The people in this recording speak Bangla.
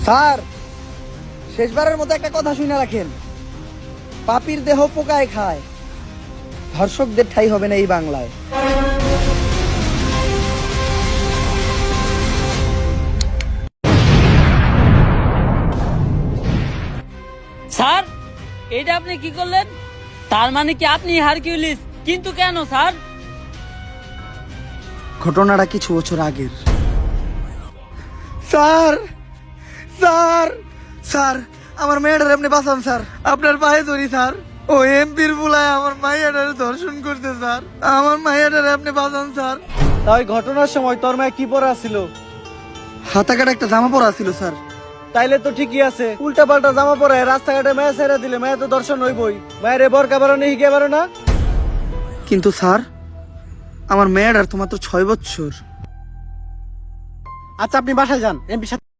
স্যার, শেষবারের মতো একটা কথা শুনে রাখেন, পাপীর দেহ পোকায় খায়, ধর্ষকদের ঠাঁই হবে না এই বাংলায়। স্যার, এটা আপনি কি করলেন? তার মানে কি আপনি হারকিউলিস? কিন্তু কেন স্যার? ঘটনাটা কিছু বছর আগের। স্যার, স্যার, স্যার, আমার মেয়েটার আপনি বাঁচান স্যার, আপনার পায়ে ধরি স্যার। ও এমপির বুলায় আমার মাইয়াটারে ধর্ষণ করতে স্যার, আমার মাইয়াটারে আপনি বাঁচান স্যার। তাই ঘটনার সময় তোর মায়ে কি পরা ছিল? হাতা কাটা একটা জামা পরা ছিল স্যার। তাইলে তো ঠিকই আছে, উল্টা পাল্টা জামা পরে রাস্তাঘাটে মায়া ছেড়ে দিলে মায়া তো দর্শন হইবই। মায়ের বরকা বারো নেই হিগে বারো না। কিন্তু স্যার, আমার মেয়েটার তো মাত্র 6 বছর। আচ্ছা আপনি বাসায় যান, এমপি